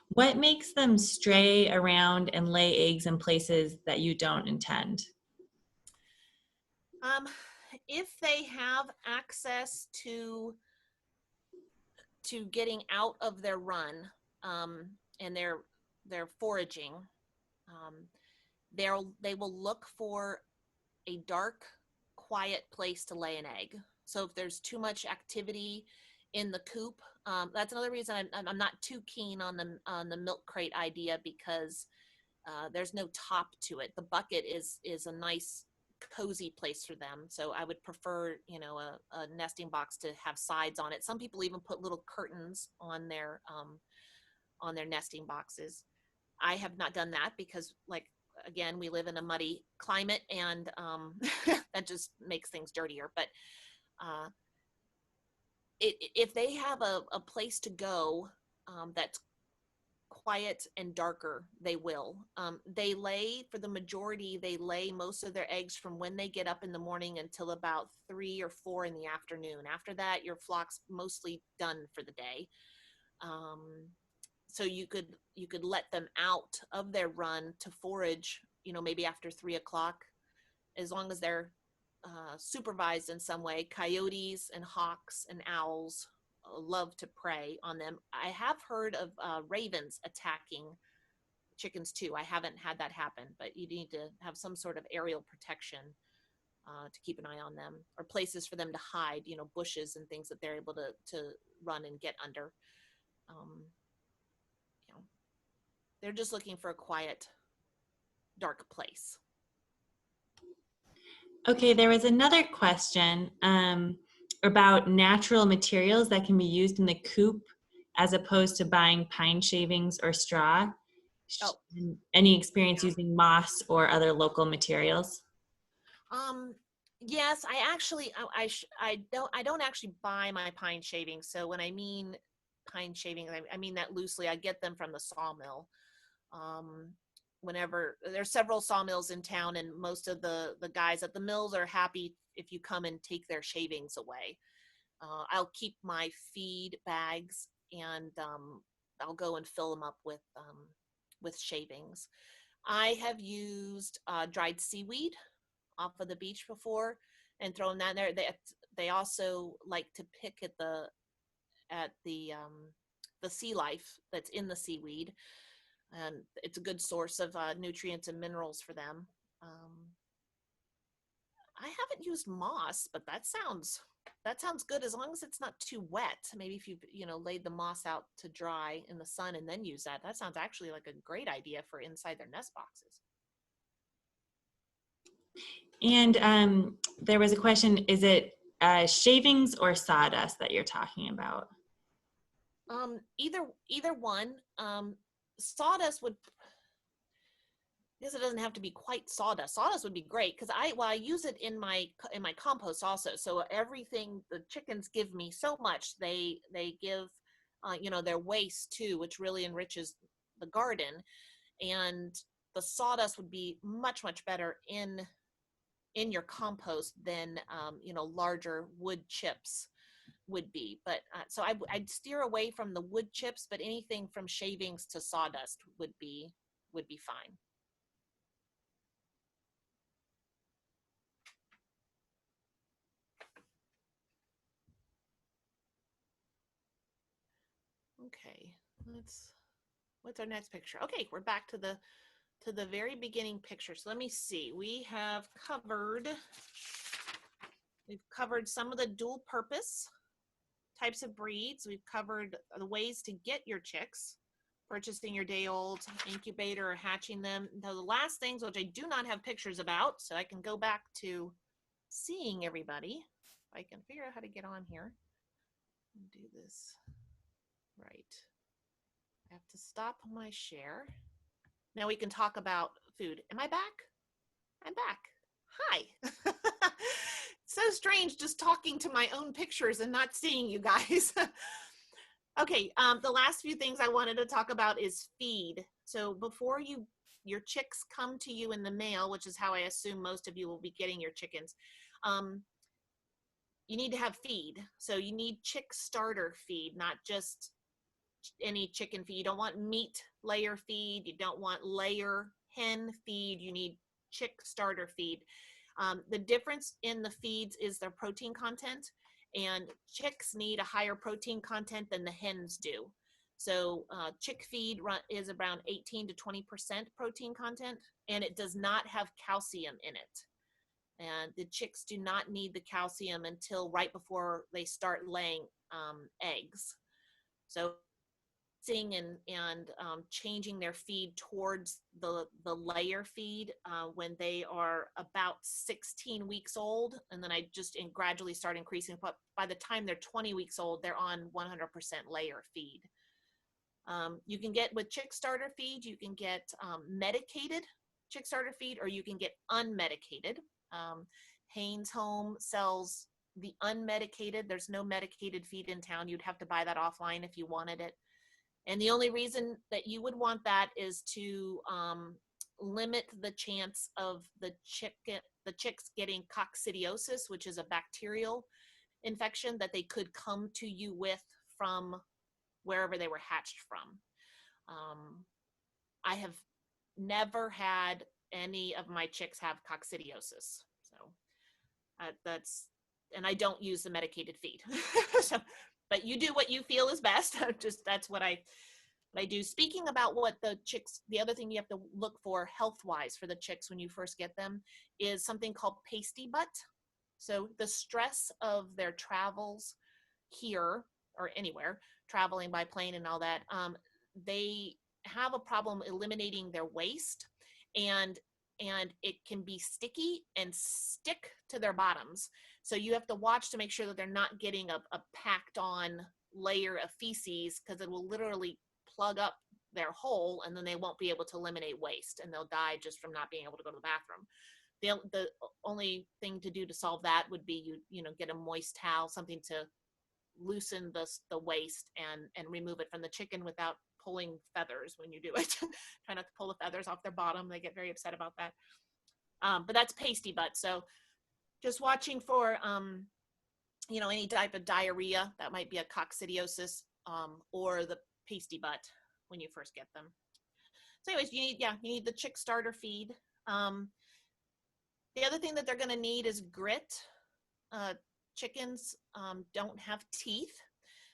What makes them stray around and lay eggs in places that you don't intend? If they have access to getting out of their run, and they're foraging, they will look for a dark, quiet place to lay an egg. So if there's too much activity in the coop, that's another reason I'm not too keen on the milk crate idea, because there's no top to it. The bucket is a nice cozy place for them. So I would prefer, a nesting box to have sides on it. Some people even put little curtains on their nesting boxes. I have not done that because, again, we live in a muddy climate, and that just makes things dirtier. But if they have a place to go that's quiet and darker, they will. For the majority, they lay most of their eggs from when they get up in the morning until about 3 or 4 in the afternoon. After that, your flock's mostly done for the day. So you could let them out of their run to forage, maybe after 3 o'clock, as long as they're supervised in some way. Coyotes and hawks and owls love to prey on them. I have heard of ravens attacking chickens too. I haven't had that happen, but you need to have some sort of aerial protection to keep an eye on them, or places for them to hide, bushes and things that they're able to run and get under. They're just looking for a quiet, dark place. Okay, there was another question about natural materials that can be used in the coop as opposed to buying pine shavings or straw. Oh. Any experience using moss or other local materials? Yes, I actually, I don't actually buy my pine shavings. So when I mean pine shavings, I mean that loosely. I get them from the sawmill. Whenever there's several sawmills in town, and most of the guys at the mills are happy if you come and take their shavings away. I'll keep my feed bags, and I'll go and fill them up with shavings. I have used dried seaweed off of the beach before and thrown that in there. They also like to pick at the sea life that's in the seaweed, and it's a good source of nutrients and minerals for them. I haven't used moss, but that sounds good, as long as it's not too wet. Maybe if you laid the moss out to dry in the sun and then use that. That sounds actually like a great idea for inside their nest boxes. And there was a question, is it shavings or sawdust that you're talking about? Either one. Sawdust would, because it doesn't have to be quite sawdust. Sawdust would be great because I use it in my compost also. So everything the chickens give me so much, they give their waste too, which really enriches the garden. And the sawdust would be much better in your compost than larger wood chips would be. But so I'd steer away from the wood chips, but anything from shavings to sawdust would be fine. Okay, what's our next picture? Okay, we're back to the very beginning picture. So let me see. We've covered some of the dual purpose types of breeds. We've covered the ways to get your chicks, purchasing your day old incubator or hatching them. Now the last things, which I do not have pictures about, so I can go back to seeing everybody. If I can figure out how to get on here and do this right. I have to stop my share. Now we can talk about food. Am I back? I'm back. Hi. So strange just talking to my own pictures and not seeing you guys. Okay, the last few things I wanted to talk about is feed. So before your chicks come to you in the mail, which is how I assume most of you will be getting your chickens, you need to have feed. So you need chick starter feed, not just any chicken feed. You don't want meat layer feed. You don't want layer hen feed. You need chick starter feed. The difference in the feeds is their protein content, and chicks need a higher protein content than the hens do. So chick feed is around 18 to 20% protein content, and it does not have calcium in it. And the chicks do not need the calcium until right before they start laying eggs. So and changing their feed towards the layer feed when they are about 16 weeks old, and then I just gradually start increasing. But by the time they're 20 weeks old, they're on 100% layer feed. You can get with chick starter feed, you can get medicated chick starter feed, or you can get unmedicated. Haynes Home sells the unmedicated. There's no medicated feed in town. You'd have to buy that offline if you wanted it. And the only reason that you would want that is to limit the chance of the chicks getting coccidiosis, which is a bacterial infection that they could come to you with from wherever they were hatched from. I have never had any of my chicks have coccidiosis. So and I don't use the medicated feed. So, but you do what you feel is best. That's what I do. Speaking about what the chicks, the other thing you have to look for health-wise for the chicks when you first get them is something called pasty butt. So the stress of their travels here or anywhere, traveling by plane and all that, they have a problem eliminating their waste, and it can be sticky and stick to their bottoms. So you have to watch to make sure that they're not getting a packed on layer of feces, because it will literally plug up their hole, and then they won't be able to eliminate waste, and they'll die just from not being able to go to the bathroom. The only thing to do to solve that would be you get a moist towel, something to loosen the waste and remove it from the chicken without pulling feathers when you do it. Try not to pull the feathers off their bottom. They get very upset about that. But that's pasty butt. So just watching for any type of diarrhea that might be a coccidiosis, or the pasty butt when you first get them. So anyways, you need the chick starter feed. The other thing that they're going to need is grit. Chickens don't have teeth,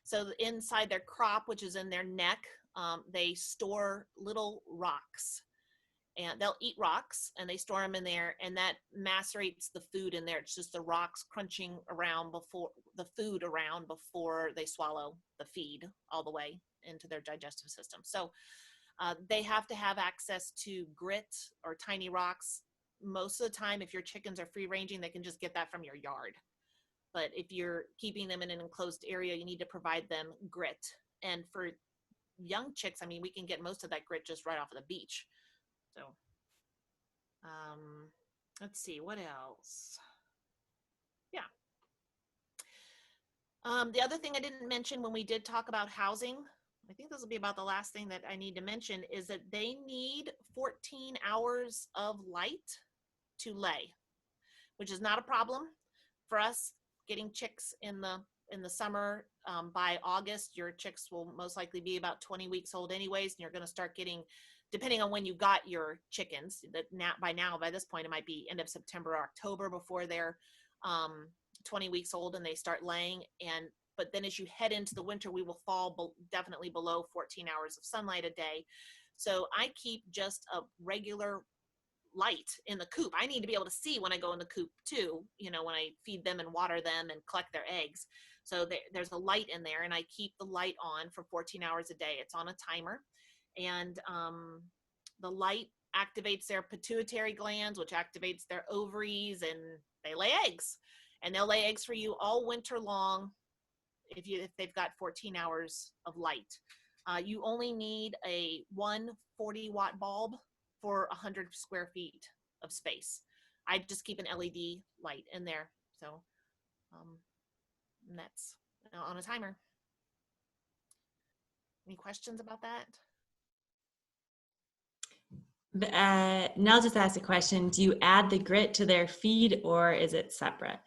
so inside their crop, which is in their neck, they store little rocks, and they'll eat rocks and they store them in there, and that macerates the food in there. It's just the rocks crunching around before they swallow the feed all the way into their digestive system. So they have to have access to grit or tiny rocks most of the time, if your chickens are free ranging, they can just get that from your yard. But if you're keeping them in an enclosed area, you need to provide them grit. And for young chicks, I mean, we can get most of that grit just right off of the beach. So, let's see, what else? Yeah. The other thing I didn't mention when we did talk about housing, I think this will be about the last thing that I need to mention, is that they need 14 hours of light to lay, which is not a problem for us getting chicks in the summer. By August, your chicks will most likely be about 20 weeks old anyways, and you're going to start getting, depending on when you got your chickens, that now by this point, it might be end of September or October before they're 20 weeks old and they start laying. But then as you head into the winter, we will fall definitely below 14 hours of sunlight a day. So I keep just a regular light in the coop. I need to be able to see when I go in the coop too, when I feed them and water them and collect their eggs. So there's a light in there, and I keep the light on for 14 hours a day. It's on a timer, and the light activates their pituitary glands, which activates their ovaries, and they lay eggs. And they'll lay eggs for you all winter long if they've got 14 hours of light. You only need a 140-watt bulb for 100 square feet of space. I just keep an LED light in there. So and that's on a timer. Any questions about that? Nell just asked a question. Do you add the grit to their feed, or is it separate?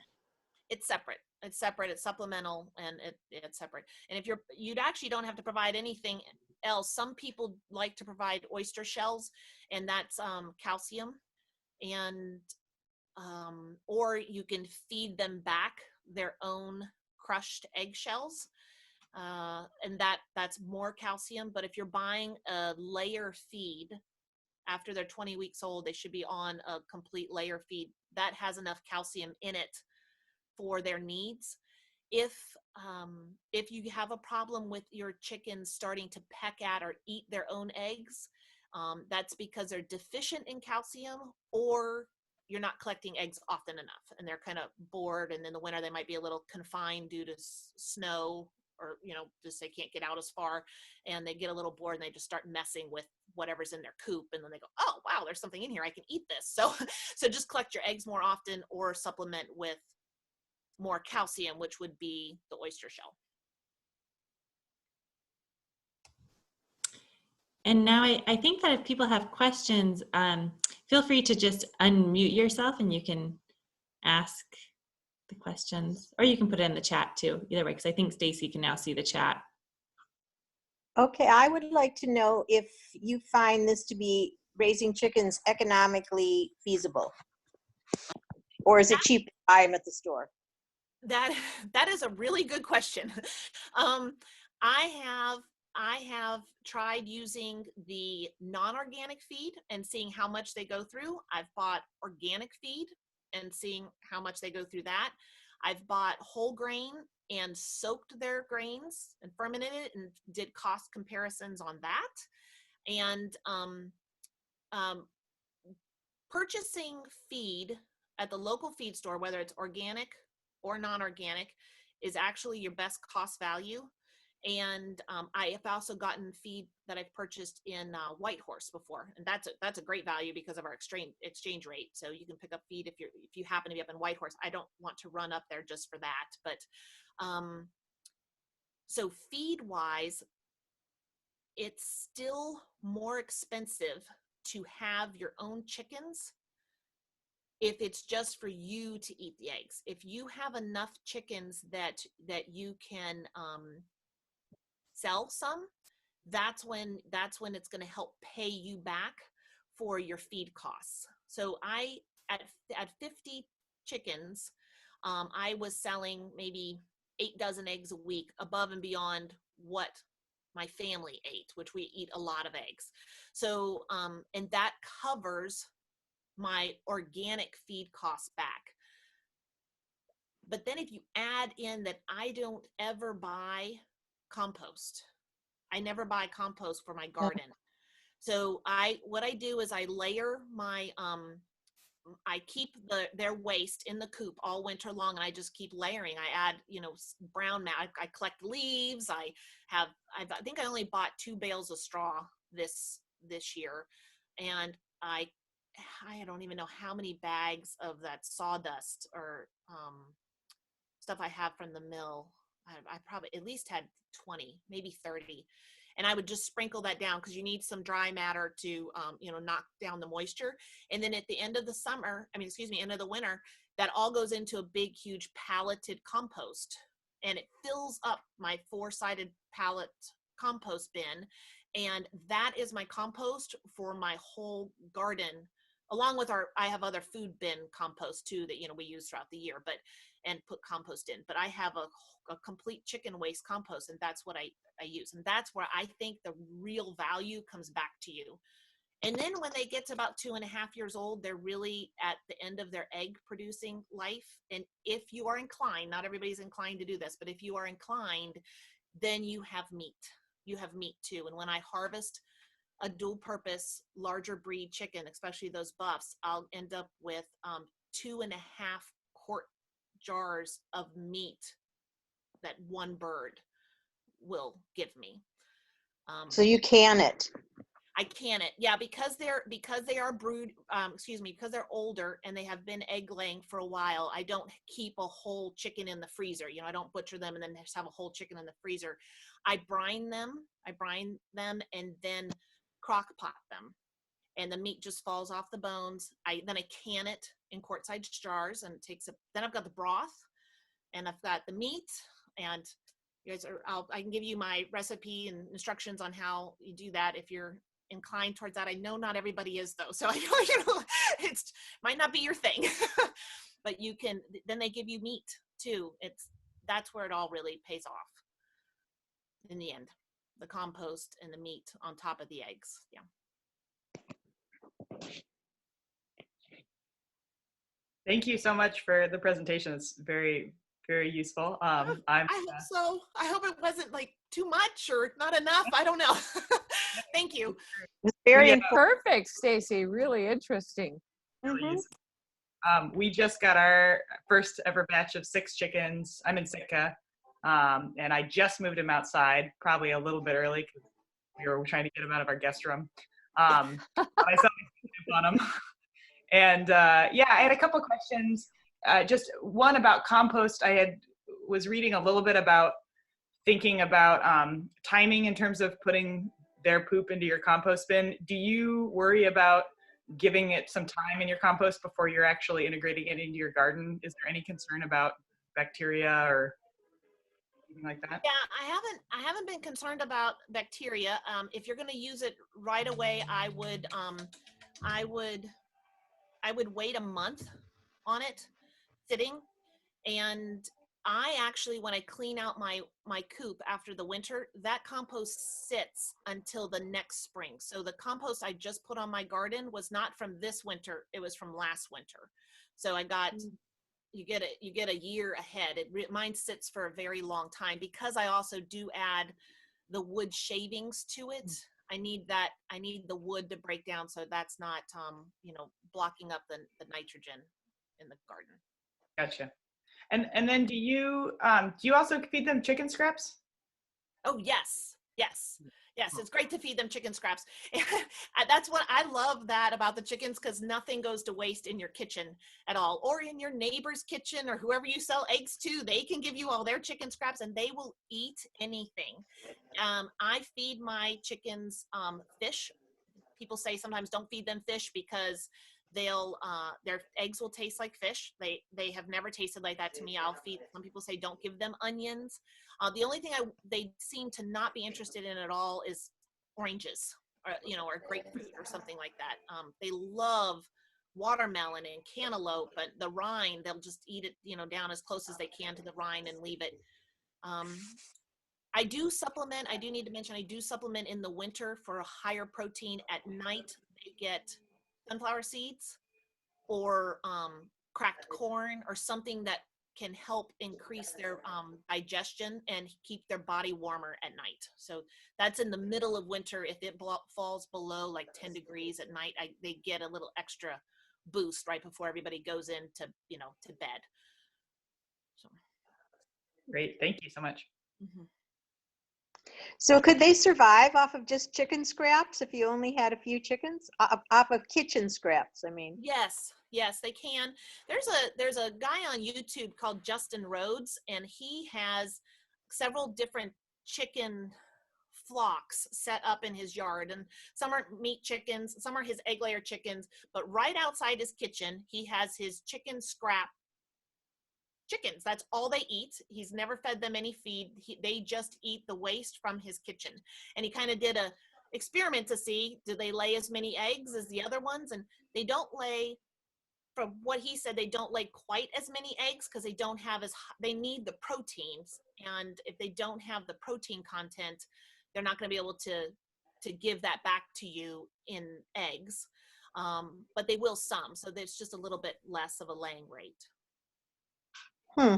It's separate. It's separate. It's supplemental, and it's separate. And if you'd actually don't have to provide anything else. Some people like to provide oyster shells, and that's calcium, and or you can feed them back their own crushed eggshells, and that's more calcium. But if you're buying a layer feed after they're 20 weeks old, they should be on a complete layer feed that has enough calcium in it for their needs. If you have a problem with your chickens starting to peck at or eat their own eggs, that's because they're deficient in calcium, or you're not collecting eggs often enough and they're kind of bored, and in the winter they might be a little confined due to snow, or just they can't get out as far, and they get a little bored and they just start messing with whatever's in their coop, and then they go, oh wow, there's something in here, I can eat this. So just collect your eggs more often, or supplement with more calcium, which would be the oyster shell. And now I think that if people have questions, feel free to just unmute yourself and you can ask the questions, or you can put it in the chat too, either way, because I think Stacy can now see the chat. Okay, I would like to know if you find this to be raising chickens economically feasible, or is it cheap to buy them at the store? That is a really good question. I have tried using the non-organic feed and seeing how much they go through. I've bought organic feed and seeing how much they go through that. I've bought whole grain and soaked their grains and fermented it and did cost comparisons on that. And purchasing feed at the local feed store, whether it's organic or non-organic, is actually your best cost value. And I have also gotten feed that I've purchased in Whitehorse before, and that's a great value because of our exchange rate. So you can pick up feed if you happen to be up in Whitehorse. I don't want to run up there just for that, but so feed wise, it's still more expensive to have your own chickens if it's just for you to eat the eggs. If you have enough chickens that you can sell some, that's when it's going to help pay you back for your feed costs. So at 50 chickens, I was selling maybe 8 dozen eggs a week above and beyond what my family ate, which we eat a lot of eggs. So and that covers my organic feed costs back. But then if you add in that I don't ever buy compost, I never buy compost for my garden. So what I do is I layer my I keep their waste in the coop all winter long, and I just keep layering. I add, brown mat. I collect leaves. I think I only bought 2 bales of straw this year, and I don't even know how many bags of that sawdust or stuff I have from the mill. I probably at least had 20, maybe 30. And I would just sprinkle that down because you need some dry matter to, knock down the moisture. And then at the end of the end of the winter, that all goes into a big, huge palleted compost. And it fills up my 4-sided pallet compost bin. And that is my compost for my whole garden, along with I have other food bin compost too that, we use throughout the year, and put compost in. But I have a complete chicken waste compost, and that's what I use. And that's where I think the real value comes back to you. And then when they get to about 2.5 years old, they're really at the end of their egg producing life. And if you are inclined, not everybody's inclined to do this, but if you are inclined, then you have meat. You have meat too. And when I harvest a dual purpose larger breed chicken, especially those buffs, I'll end up with 2.5 quart jars of meat that one bird will give me. So you can it. I can it. Yeah, because they are because they're older and they have been egg laying for a while. I don't keep a whole chicken in the freezer. I don't butcher them and then just have a whole chicken in the freezer. I brine them and then crock pot them. And the meat just falls off the bones. Then I can it in quart-sized jars, and then I've got the broth, and I've got the meat, and you guys I can give you my recipe and instructions on how you do that if you're inclined towards that. I know not everybody is though, so I know it's might not be your thing, but you can. Then they give you meat too. That's where it all really pays off in the end. The compost and the meat on top of the eggs. Yeah. Thank you so much for the presentation. It's very, very useful. I hope so. I hope it wasn't like too much or not enough. I don't know. Thank you. It's very Yeah. important. Perfect, Stacy. Really interesting. Really useful. We just got our first ever batch of 6 chickens. I'm in Sitka, and I just moved them outside, probably a little bit early because we were trying to get them out of our guest room. I saw on them. And yeah, I had a couple of questions. Just one about compost. Was reading a little bit about thinking about timing in terms of putting their poop into your compost bin. Do you worry about giving it some time in your compost before you're actually integrating it into your garden? Is there any concern about bacteria or anything like that? Yeah, I haven't been concerned about bacteria. If you're going to use it right away, I would wait a month on it sitting. And I actually, when I clean out my coop after the winter, that compost sits until the next spring. So the compost I just put on my garden was not from this winter, it was from last winter. So I got, you get a year ahead. Mine sits for a very long time because I also do add the wood shavings to it. I need the wood to break down so that's not blocking up the nitrogen in the garden. Gotcha. And then do you also feed them chicken scraps? Oh yes. It's great to feed them chicken scraps. That's what I love that about the chickens, because nothing goes to waste in your kitchen at all, or in your neighbor's kitchen, or whoever you sell eggs to. They can give you all their chicken scraps and they will eat anything. I feed my chickens fish. People say sometimes don't feed them fish because their eggs will taste like fish. They have never tasted like that to me. Some people say don't give them onions. The only thing they seem to not be interested in at all is oranges or grapefruit or something like that. They love watermelon and cantaloupe, but the rind, they'll just eat it, down as close as they can to the rind and leave it. I do supplement. I do need to mention I do supplement in the winter for a higher protein. At night, they get sunflower seeds or cracked corn or something that can help increase their digestion and keep their body warmer at night. So that's in the middle of winter. If it falls below like 10 degrees at night, they get a little extra boost right before everybody goes into, to bed. So, Great. Thank you so much. mhm. So could they survive off of just chicken scraps if you only had a few chickens? Off of kitchen scraps, I mean. Yes, yes, they can. There's a guy on YouTube called Justin Rhodes, and he has several different chicken flocks set up in his yard, and some are meat chickens, some are his egg layer chickens, but right outside his kitchen, he has his chicken scrap chickens. That's all they eat. He's never fed them any feed. They just eat the waste from his kitchen. And he kind of did a experiment to see, do they lay as many eggs as the other ones? And they don't lay, from what he said, they don't lay quite as many eggs because they don't have they need the proteins. And if they don't have the protein content, they're not going to be able to give that back to you in eggs. But they will some. So there's just a little bit less of a laying rate. Hmm.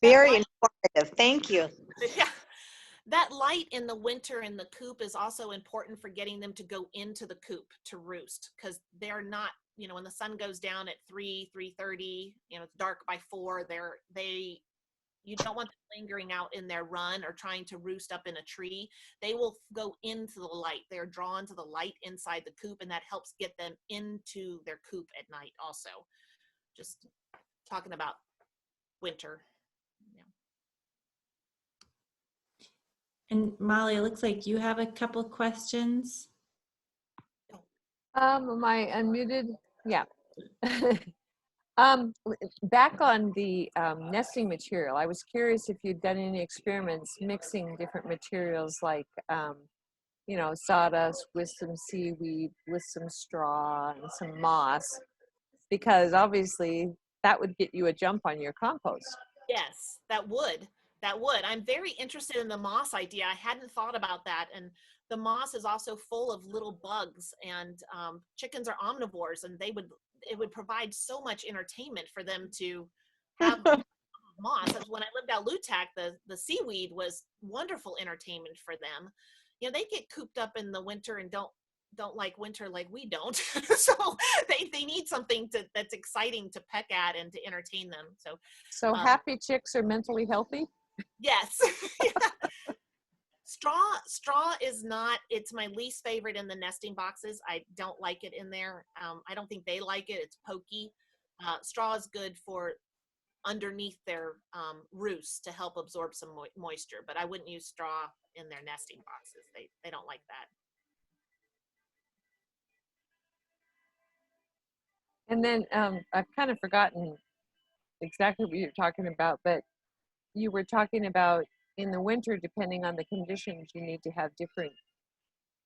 Very informative. Thank you. Yeah. That light in the winter in the coop is also important for getting them to go into the coop to roost, because they're not, when the sun goes down at 3:30, it's dark by 4, you don't want them lingering out in their run or trying to roost up in a tree. They will go into the light. They're drawn to the light inside the coop, and that helps get them into their coop at night also. Just talking about winter. And Molly, it looks like you have a couple questions. Am I unmuted? Yeah. Back on the nesting material, I was curious if you'd done any experiments mixing different materials like, sawdust with some seaweed, with some straw and some moss, because obviously that would get you a jump on your compost. Yes, that would. I'm very interested in the moss idea. I hadn't thought about that. And the moss is also full of little bugs, and chickens are omnivores, and it would provide so much entertainment for them to have moss. When I lived out Lutak, the seaweed was wonderful entertainment for them. They get cooped up in the winter and don't like winter like we don't. So they need something that's exciting to peck at and to entertain them. So happy chicks are mentally healthy? Yes. Straw is not, it's my least favorite in the nesting boxes. I don't like it in there. I don't think they like it. It's pokey. Straw is good for underneath their roosts to help absorb some moisture, but I wouldn't use straw in their nesting boxes. They don't like that. And then I've kind of forgotten exactly what you're talking about, but you were talking about in the winter, depending on the conditions, you need to have different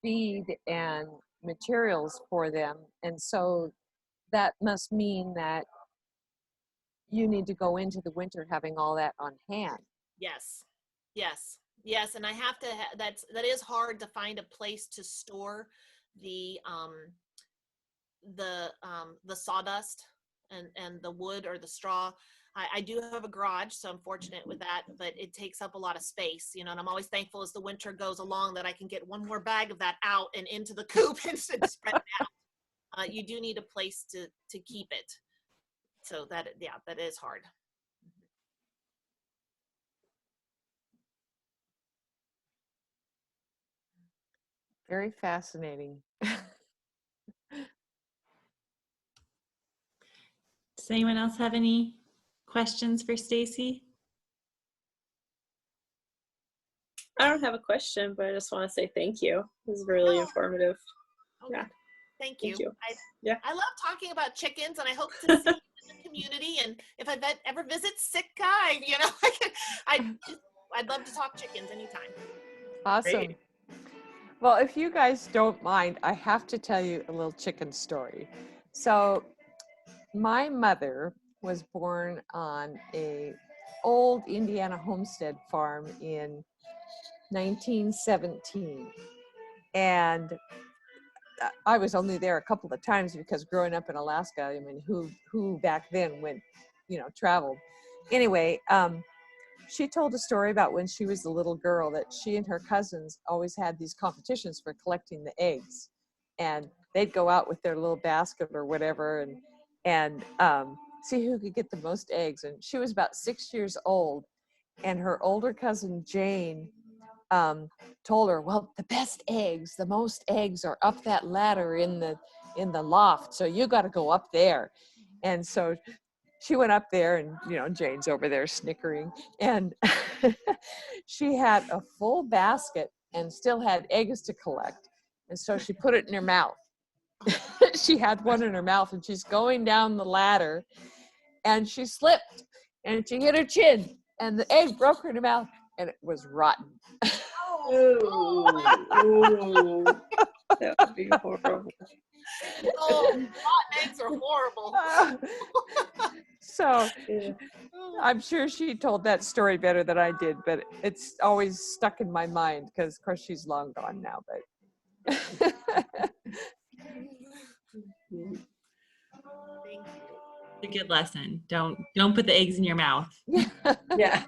feed and materials for them. And so that must mean that you need to go into the winter having all that on hand. Yes. And I have to, that is hard to find a place to store the sawdust and the wood or the straw. I do have a garage, so I'm fortunate with that, but it takes up a lot of space, and I'm always thankful as the winter goes along that I can get one more bag of that out and into the coop and spread it out. You do need a place to keep it. So that is hard. Very fascinating. Does anyone else have any questions for Stacy? I don't have a question, but I just want to say thank you. It was really informative. Okay. Yeah. Thank you. Thank you. I love talking about chickens, and I hope to see you in the community. And if I ever visit Sitka, I'd love to talk chickens anytime. Awesome. Great. Well, if you guys don't mind, I have to tell you a little chicken story. So my mother was born on a old Indiana homestead farm in 1917. And I was only there a couple of times because growing up in Alaska, I mean, who back then went, traveled. Anyway, she told a story about when she was a little girl that she and her cousins always had these competitions for collecting the eggs, and they'd go out with their little basket or whatever and see who could get the most eggs. And she was about 6 years old, and her older cousin Jane told her, well, the best eggs, the most eggs are up that ladder in the loft, so you got to go up there. And so she went up there, and Jane's over there snickering, and she had a full basket and still had eggs to collect. And so she put it in her mouth. She had one in her mouth, and she's going down the ladder, and she slipped and she hit her chin, and the egg broke in her mouth, and it was rotten. Ooh, ooh, that would be horrible. Oh, rotten eggs are horrible. So Yeah. I'm sure she told that story better than I did, but it's always stuck in my mind because, of course, she's long gone now. But Thank you. It's a good lesson. Don't put the eggs in your mouth. Yeah.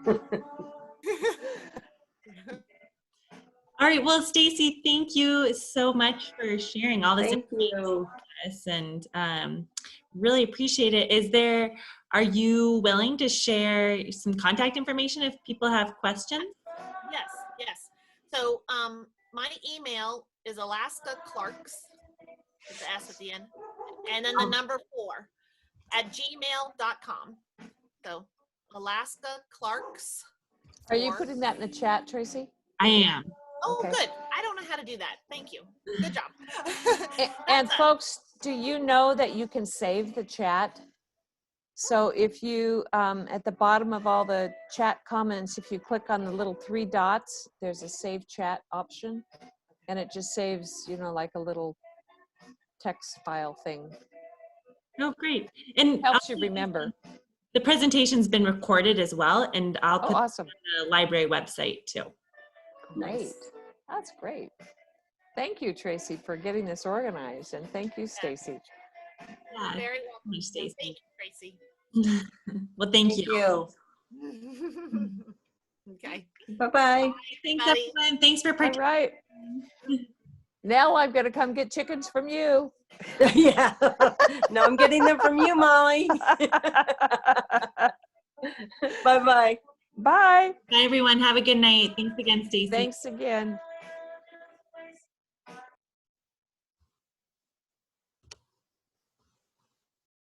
All right. Well, Stacy, thank you so much for sharing all this Thank you. information, and really appreciate it. Are you willing to share some contact information if people have questions? Yes. So my email is Alaska Clarks, with the S at the end, and then the number 4 @gmail.com. So Alaska Clarks. are you 4. putting that in the chat, Tracy? I am. Oh, Okay. good. I don't know how to do that. Thank you. Good job. And That's folks, do you know that you can save the chat? So if you, at the bottom of all the chat comments, if you click on the little 3 dots, there's a save chat option, and it just saves, like a little text file thing. Oh, great. And Helps you remember. the presentation's been recorded as well, and I'll Oh, put awesome. the library website too. Great. That's great. Thank you, Tracy, for getting this organized, and thank you, Stacy. Yeah. very welcome. Thanks, Stacy. Thank you, Tracy. Well, thank Thank you. you. Okay. Bye-bye. Thanks, Everybody. everyone. Thanks for All participating. right. Now I'm going to come get chickens from you. Yeah. No, I'm getting them from you, Molly. Bye-bye. Bye. Bye, everyone. Have a good night. Thanks again, Stacy. Thanks again.